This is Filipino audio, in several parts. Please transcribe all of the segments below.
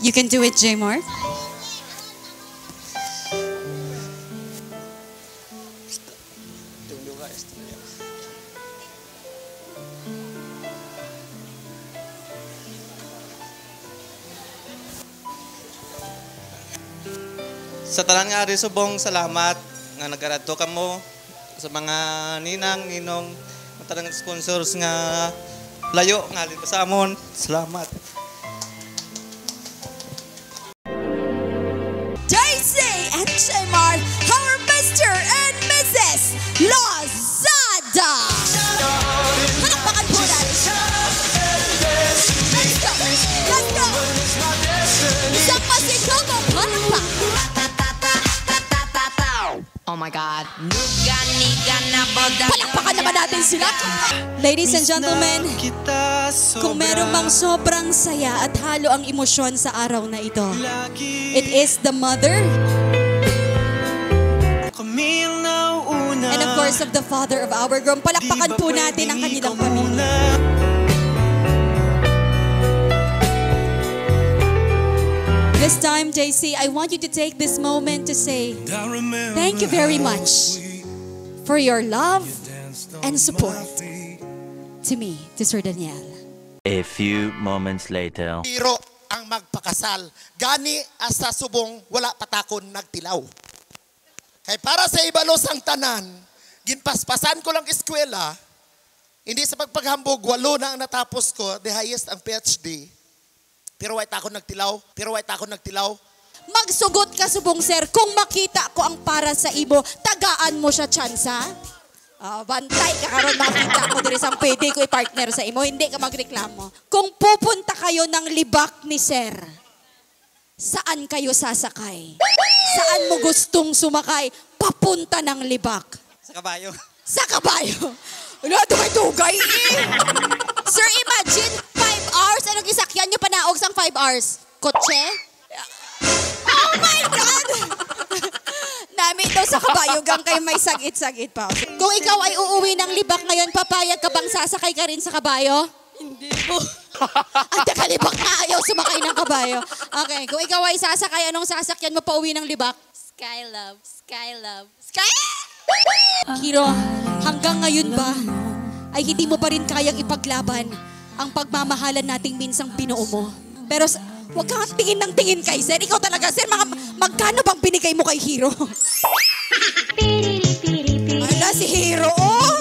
You can do it, J. Mark. Sa tanan nga rin subong salamat nga nagaradto kamo sa mga ninang, ninong, matarang sponsors nga layo nga alin sa amon. Salamat. Daisy and Shemar, our Mr. and Mrs. Lozada. Palakpakan po natin. Let's go. Let's go. Isang pasigaw mo, palakpak. Oh my God. Palakpakan naman natin sila. Ladies and gentlemen, kung meron mang sobrang saya at halo ang emosyon sa araw na ito, it is the mother and of course of the father of our groom. Palakpakan po natin ang kanilang pamilya. This time, JC, I want you to take this moment to say thank you very much for your love and support to me, to Sir Daniel. A few moments later. Hiro ang magpakasal. Gani asa subong wala patakon nagtilaw. Kay para sa ibalos ang tanan, ginpaspasan ko lang eskwela, hindi sa pagpaghambog, 8 na ang natapos ko, the highest ang PhD. Pero wait ako nagtilaw. Magsugot ka subong sir, kung makita ko ang para sa ibo, tagaan mo siya tsansa. Bantay ka karon makita mo diri sang pwede ko i-partner sa imo, hindi ka magreklamo. Kung pupunta kayo ng libak ni sir, saan kayo sasakay? Saan mo gustong sumakay? Papunta ng libak. Sa kabayo. Sa kabayo. Wala, dugay-dugay eh. Sir, imagine, 5 hours. Anong isakyan nyo panaog sang 5 hours? Kotse? Oh my God! Nami daw sa kabayo, gang kayo may sagit-sagit pa. Kung ikaw ay uuwi ng libak ngayon, papayag ka bang sasakay ka rin sa kabayo? Hindi po. At nakalibak na ayaw sumakay ng kabayo. Okay, kung ikaw ay sasakay, anong sasakyan mo pa uwi ng libak? Skylove. Hiro, hanggang ngayon ba ay hindi mo pa rin kayang ipaglaban ang pagmamahalan nating minsang binuo mo? Pero huwag kang tingin ng tingin kay Sir. Ikaw talaga, Sir, magkano bang binigay mo kay Hiro? Ala, si Hiro, oh!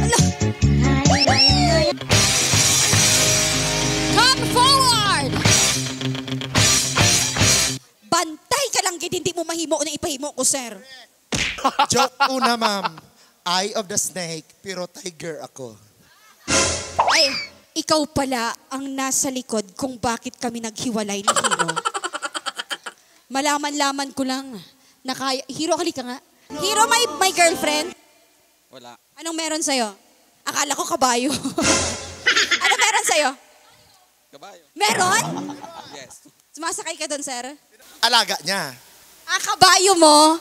Ala! Come forward! Bantay ka lang, hindi mo mahimo na ipahimo ko, Sir. Joke una, ma'am. Eye of the snake, pero tiger ako. Ay, ikaw pala ang nasa likod kung bakit kami naghiwalay ni Hiro. Malaman-laman ko lang na kaya... Hiro, halika nga. Hiro, may girlfriend? Wala. Anong meron sa'yo? Akala ko kabayo. Anong meron sa'yo? Kabayo. Meron? Yes. Sumasakay ka doon, sir? Alaga niya. Kabayo mo?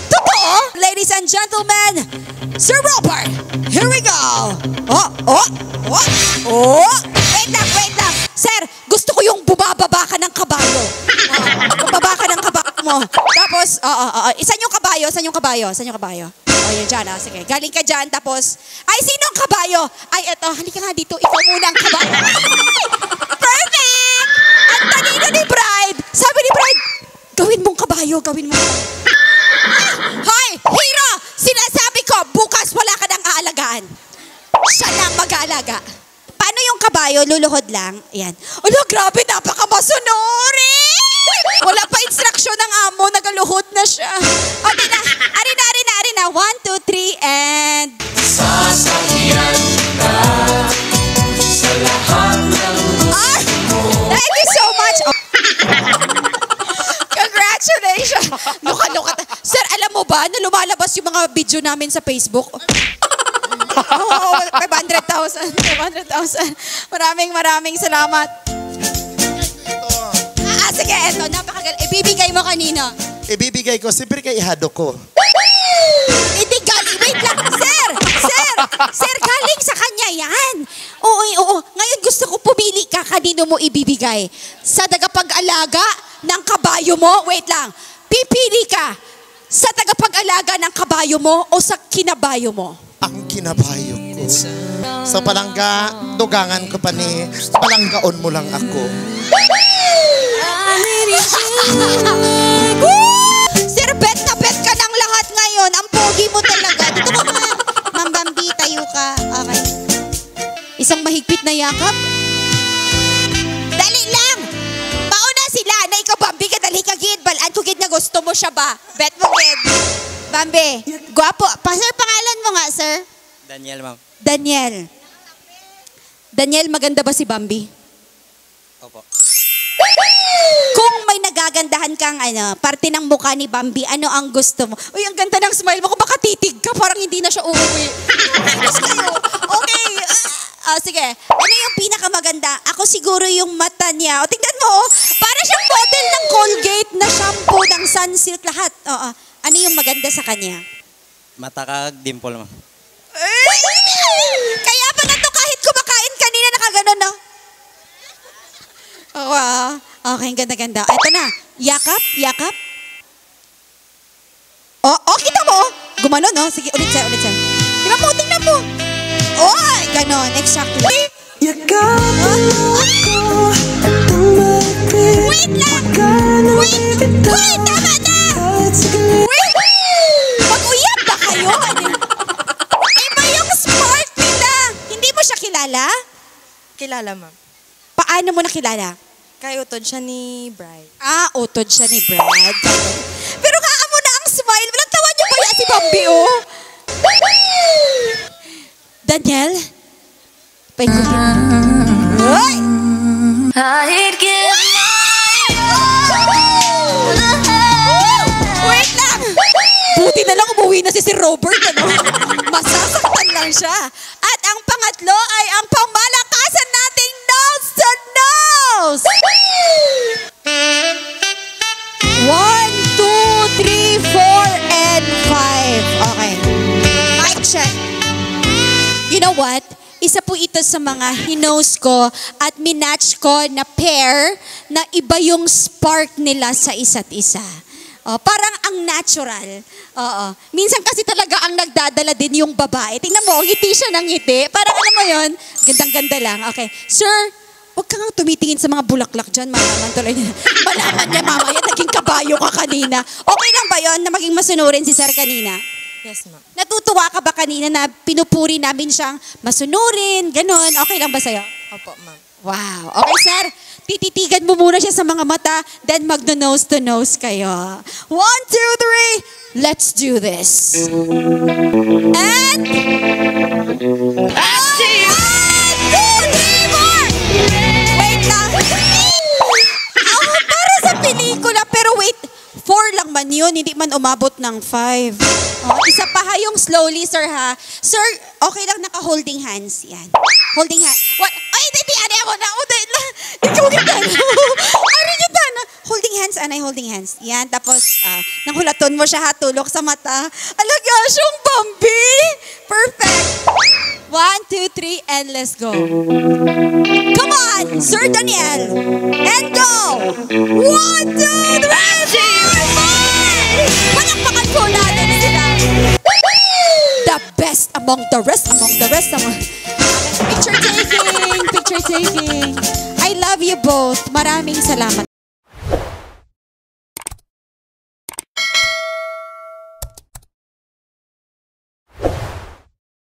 Totoo? Ladies and gentlemen, Sir Robert, here we go. Wait lang. Sir, gusto ko yung bumababa ka ng kabayo. Bumaba ka ng kabayo mo. Tapos, Saan yung kabayo? Yan dyan, sige. Galing ka dyan, tapos, ay, sino ang kabayo? Ay, eto, halika nga dito, ikaw muna ang kabayo. Perfect! Ang talino ni Bride. Sabi ni Bride, gawin mong kabayo. Hoy, Hiro! Sinasabi ko, bukas wala ka nang aalagaan. Siya lang mag-aalaga. Paano yung kabayo? Luluhod lang. Ayan. Ano, grabe, napakamasonori! Wala pa instruction ng amo, nagaluhod na siya. O, di na. Ari na. 1, 2, 3, and... Sasakyan ka sa lahat ng thank you so much! Congratulations! Luka. Sir, alam mo ba na lumalabas yung mga video namin sa Facebook? 500,000. Maraming salamat. Sige, eto, napakagaling. Ibibigay mo kanino? Ibibigay ko, siyempre kay ihado ko. Hindi galing. Wait lang. Sir, galing sa kanya yan. Oo. Ngayon gusto ko pumili ka. kanino mo ibibigay? Sa tagapag-alaga ng kabayo mo? Wait lang. Pipili ka sa tagapag-alaga ng kabayo mo o sa kinabayo mo? Ang kinabayo ko. Sa palangga, dugangan ko pa ni, palanggaon mo lang ako. Sir, bet na bet ka ng lahat ngayon. Ang pogi mo talaga. Dito ka nga. Ma'am Bambi, tayo ka. Okay. Isang mahigpit na yakap. Dali lang. Mauna sila na ikaw, Bambi, ka dali ka, Gid. Balaan ko, Gid, na gusto mo siya ba? Bet mo, Gid. Bambi, gwapo. Sir, pangalan mo nga, sir? Daniel, ma'am. Daniel. Daniel, maganda ba si Bambi? Opo. Kung may nagagandahan kang parte ng mukha ni Bambi, ano ang gusto mo? Uy, ang ganda ng smile mo. Kung baka titig ka, parang hindi na siya uuwi. Okay. Sige. Ano yung pinakamaganda? Ako siguro yung mata niya. O, tingnan mo, para siyang model ng Colgate na shampoo ng Sunsilk lahat. Oo. Ano yung maganda sa kanya? Matakag dimple, ma'am. Kaya pa na to kahit kumakain kanina nakaganon, no? Wow. Okay, ganda-ganda. Ito na. Yakap, yakap. Oh, kita mo. Gumanon, no? Sige, ulit sa'yo. Tingnan mo. Oh, ganon. Exactly. Yakap Oh. Wait lang. Wait, tama na. Wait. Mag-uyab ba kayo? Iba yung smart nila. Hindi mo siya kilala? Kilala, ma'am. Paano mo nakilala? Kay utod siya ni Bri. Utod siya ni Brad. Pero amo na ang smile. Walang tawa niyo ba yan si Bambi, oh? Daniel? Paikutin. Hoy! I'd give Wait lang! Buti na lang umuwi na si Robert, ano? Masasaktan lang siya. At ang pangatlo ay ang pamalakasan nating nose to nose! 1, 2, 3, 4, and 5. Okay. Mic check. You know what? Isa po ito sa mga hinose ko at minatch ko na pair na iba yung spark nila sa isa't isa. Parang ang natural. Oo. Minsan kasi talaga ang nagdadala din yung babae. Tingnan mo, ngiti siya ng ngiti. Parang alam mo yun, gandang-ganda lang. Okay. Sir, huwag ka nga tumitingin sa mga bulaklak dyan. Malaman tuloy niya. Malaman niya, mamaya, naging kabayo ka kanina. Okay lang ba yun na maging masunurin si Sir kanina? Yes, ma'am. Natutuwa ka ba kanina na pinupuri namin siyang masunurin, ganon? Okay lang ba sa'yo? Opo, ma'am. Wow. Okay, sir. Tititigan mo muna siya sa mga mata, then magno-nose to nose kayo. 1, 2, 3. Let's do this. And... 1, 2, 3, 4! Wait lang. Para sa pelikula, pero wait. 4 lang man yun, hindi man umabot ng 5. Isa pa ha, yung slowly, sir ha. Sir, okay lang naka-holding hands. Yan. Holding hands. What? Ay, hindi, ako na. Ikaw kita na. Ari kita na. Holding hands, anay, holding hands. Yan, tapos, nanghulaton mo siya ha, tulok sa mata. Alaga siyang Bambi. Perfect. 1, 2, 3, and let's go. Come on, Sir Daniel. And go. 1, 2, 3, 4! Palakpakan po natin sila. The best among the rest, Picture taking. I love you both. Maraming salamat.